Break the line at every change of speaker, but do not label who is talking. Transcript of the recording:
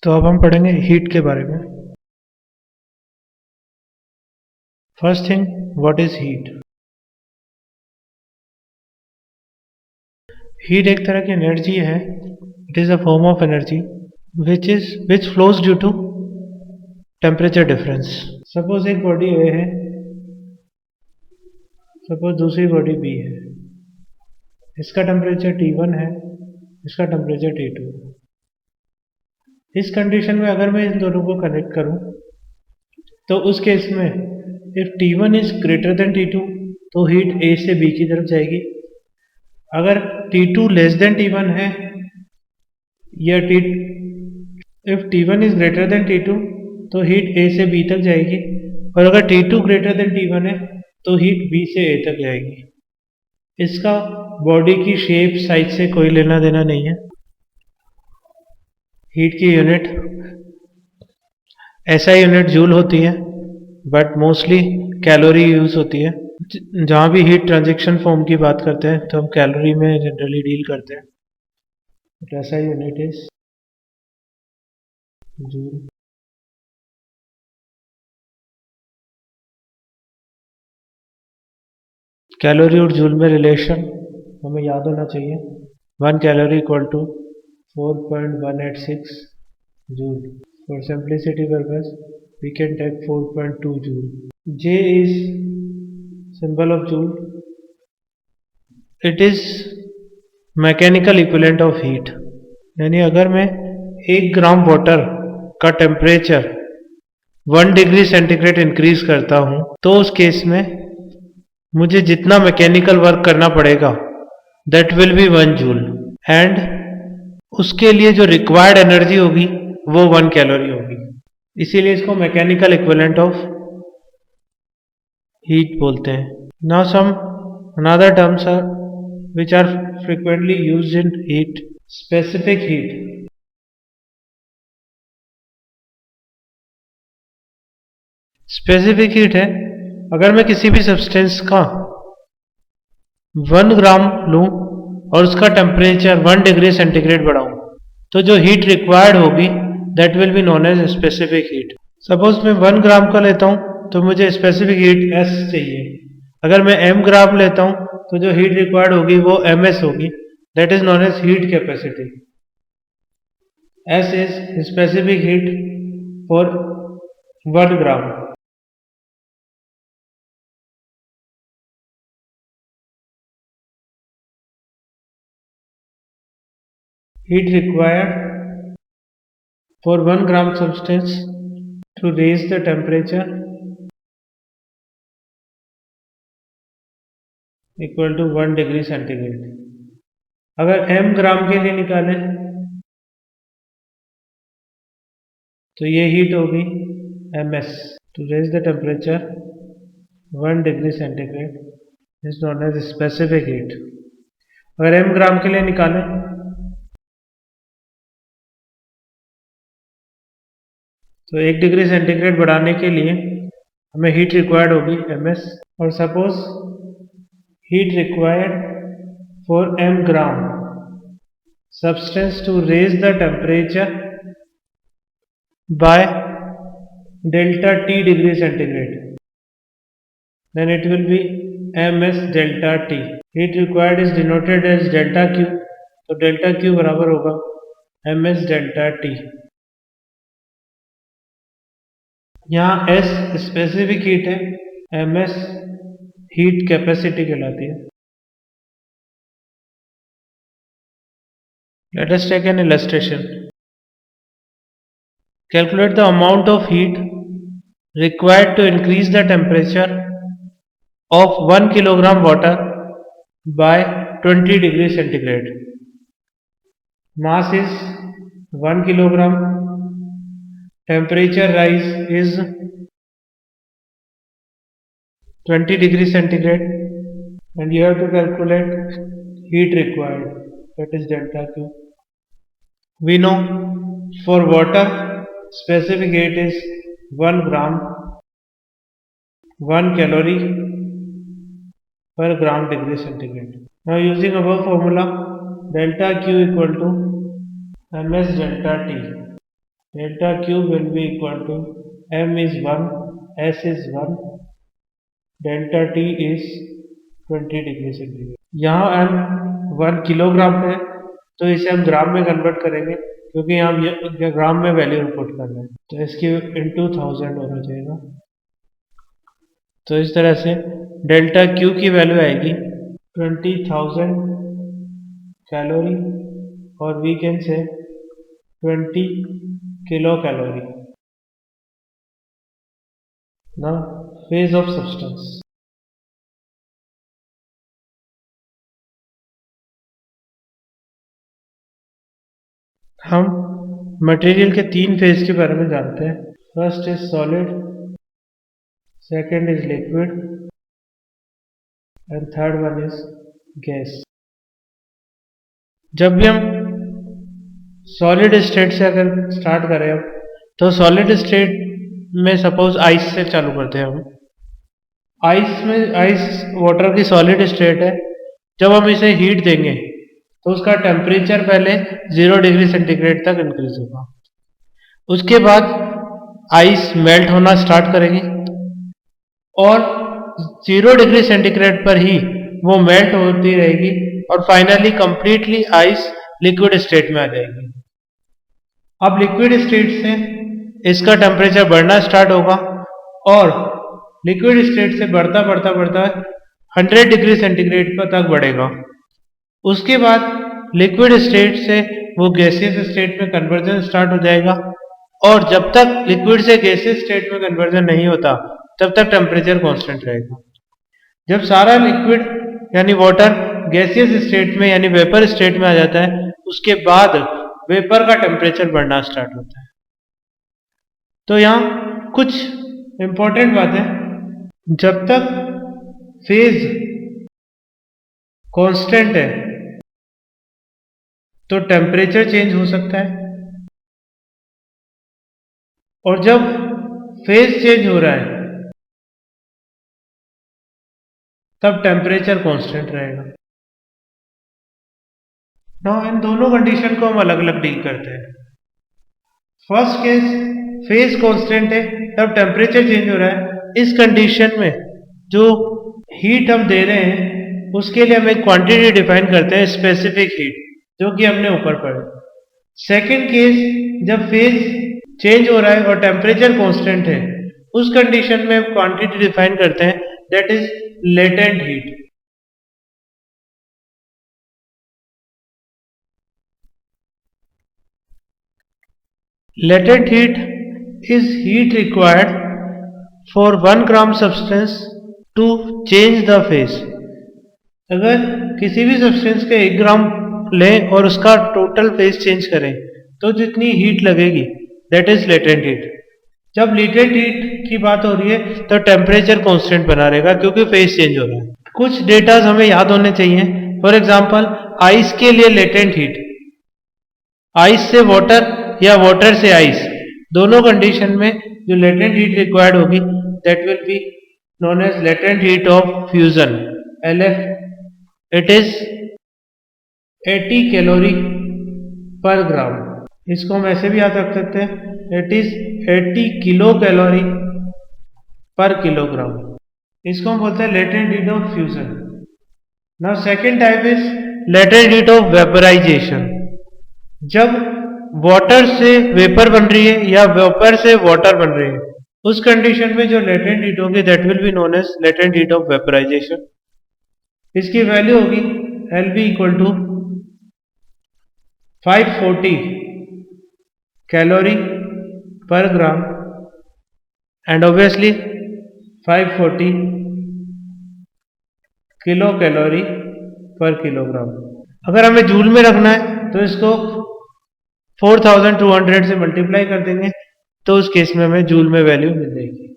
तो अब हम पढ़ेंगे हीट के बारे में। First thing, what is heat? Heat एक तरह की एनर्जी है। It is a form of energy which flows due to temperature difference. Suppose एक बॉडी ए है, सपोज दूसरी बॉडी बी है। इसका टेम्परेचर T1 है, इसका टेम्परेचर T2 है। इस कंडीशन में अगर मैं इन दोनों को कनेक्ट करूं तो उस केस में if T1 is greater than T2 तो हीट A से B की तरफ जाएगी। अगर T2 लेस देन T1 है या if T1 is greater than T2 तो हीट A से B तक जाएगी, और अगर T2 ग्रेटर देन T1 है तो हीट B से A तक जाएगी। इसका बॉडी की शेप साइज से कोई लेना देना नहीं है। हीट की यूनिट SI यूनिट जूल होती है, बट मोस्टली कैलोरी यूज होती है। जहाँ भी हीट ट्रांजैक्शन फॉर्म की बात करते हैं तो हम कैलोरी में जनरली डील करते हैं। SI unit is joule. Calorie और जूल में रिलेशन हमें याद होना चाहिए। 1 calorie equal to 4.186 joule. For simplicity purpose we can take 4.2 joule. J is symbol of joule. It is mechanical equivalent of heat. यानी अगर मैं 1 ग्राम वाटर का टेम्परेचर 1 डिग्री सेंटीग्रेड इंक्रीज करता हूं तो उस केस में मुझे जितना मैकेनिकल वर्क करना पड़ेगा that will B 1 joule, and उसके लिए जो रिक्वायर्ड एनर्जी होगी वो 1 कैलोरी होगी। इसीलिए इसको मैकेनिकल इक्विवेलेंट ऑफ हीट बोलते हैं। Now some another terms are which are frequently used in heat. Specific heat. Specific heat है अगर मैं किसी भी सब्सटेंस का 1 ग्राम लूं और उसका टेम्परेचर 1 डिग्री सेंटीग्रेड बढ़ाऊं तो जो हीट रिक्वायर्ड होगी that will be known as specific heat. Suppose मैं 1 ग्राम का लेता हूं तो मुझे स्पेसिफिक हीट S चाहिए। अगर मैं m ग्राम लेता हूं तो जो हीट रिक्वायर्ड होगी वो ms होगी, that is known as heat capacity. S is specific heat for 1 gram. Heat required for 1 gram substance to raise the temperature equal to 1 degree centigrade. अगर m ग्राम के लिए निकालें तो ये हीट होगी ms to raise the temperature 1 degree centigrade is known as specific heat. अगर m ग्राम के लिए निकालें तो 1 डिग्री सेंटीग्रेड बढ़ाने के लिए हमें हीट रिक्वायर्ड होगी ms, और suppose heat required for m gram substance to raise the temperature by delta T degree centigrade, then it will be ms delta T. Heat required is denoted as delta Q, तो delta Q बराबर होगा ms delta T। यहाँ S specific heat है, ms heat capacity कहलाती है। Let us take an illustration. Calculate the amount of heat required to increase the temperature of 1 kilogram water by 20 degree centigrade. Mass is 1 kilogram. Temperature rise is 20 degree centigrade, and you have to calculate heat required, that is delta Q. We know for water specific heat is 1 gram 1 calorie per gram degree centigrade. Now using above formula delta Q equal to ms delta T. Delta Q will be equal to m is 1, s is 1, डेल्टा t is 20 degree centigrade. यहाँ m 1 kilogram है तो इसे हम ग्राम में convert करेंगे क्योंकि यहाँ ग्राम में वैल्यू रिपोर्ट कर रहे हैं, तो इसकी इंटू 1000 होना जाएगा। तो इस तरह से डेल्टा क्यू की वैल्यू आएगी 20,000 कैलोरी और we can say 20 kilo calorie. ना फेज ऑफ सब्सटेंस। हम मटेरियल के 3 फेज के बारे में जानते हैं। First is solid, second is liquid and third one is gas. जब भी हम सॉलिड स्टेट से अगर स्टार्ट करें हम, तो सॉलिड स्टेट में सपोज आइस से चालू करते हैं हम। आइस वाटर की सॉलिड स्टेट है। जब हम इसे हीट देंगे तो उसका टेम्परेचर पहले 0 डिग्री सेंटीग्रेड तक इंक्रीज होगा। उसके बाद आइस मेल्ट होना स्टार्ट करेगी और 0 डिग्री सेंटीग्रेड पर ही वो मेल्ट होती रहेगी और finally completely ice liquid state में आ जाएगी। अब लिक्विड स्टेट से इसका टेम्परेचर बढ़ना स्टार्ट होगा और लिक्विड स्टेट से बढ़ता बढ़ता बढ़ता 100 डिग्री सेंटीग्रेड पर तक बढ़ेगा। उसके बाद लिक्विड स्टेट से वो गैसियस स्टेट में कन्वर्जन स्टार्ट हो जाएगा और जब तक लिक्विड से गैसियस स्टेट में कन्वर्जन नहीं होता तब तक टेम्परेचर कांस्टेंट रहेगा। जब सारा लिक्विड यानी वाटर गैसियस स्टेट में यानी वेपर स्टेट में आ जाता है, उसके बाद वेपर का टेम्परेचर बढ़ना स्टार्ट होता है। तो यहाँ कुछ इंपॉर्टेंट बातें, जब तक फेज कांस्टेंट है तो टेम्परेचर चेंज हो सकता है और जब फेज चेंज हो रहा है तब टेम्परेचर कांस्टेंट रहेगा। नाउ इन दोनों कंडीशन को हम अलग अलग डील करते हैं। फर्स्ट केस फेज कांस्टेंट है तब टेम्परेचर चेंज हो रहा है। इस कंडीशन में जो हीट हम दे रहे हैं उसके लिए हम एक क्वांटिटी डिफाइन करते हैं, स्पेसिफिक हीट, जो कि हमने ऊपर पढ़ा। सेकेंड केस जब फेज चेंज हो रहा है और टेम्परेचर कांस्टेंट है, उस कंडीशन में हम क्वांटिटी डिफाइन करते हैं, that is latent heat. Latent heat is heat required for 1 gram substance to change the phase। अगर किसी भी सब्सटेंस के 1 ग्राम लें और उसका टोटल फेज चेंज करें तो जितनी हीट लगेगी दैट इज लेटेंट हीट। जब लेटेंट हीट की बात हो रही है तो टेम्परेचर कांस्टेंट बना रहेगा क्योंकि फेज चेंज हो रहा है। कुछ डेटाज हमें याद होने चाहिए। फॉर एग्जांपल आइस के लिए लेटेंट हीट, आइस से वाटर या वाटर से आइस, दोनों कंडीशन में जो लेटेंट हीट रिक्वायर्ड होगी that will be known as latent heat of fusion, LF। It is 80 calorie per gram. इसको हम ऐसे भी याद रख सकते हैं, it is 80 kilo calorie per kilogram. इसको हम बोलते हैं latent heat of fusion. Now second type is latent heat of vaporization. जब वाटर से वेपर बन रही है या वेपर से वाटर बन रही है, उस कंडीशन में जो लेटेंट हीट होगी that will be known as latent heat of vaporization. इसकी वैल्यू होगी LV equal to 540 calorie per gram and obviously 540 kilo calorie per kilogram. अगर हमें जूल में रखना है तो इसको 4200 से मल्टीप्लाई कर देंगे तो उस केस में हमें जूल में वैल्यू मिल जाएगी।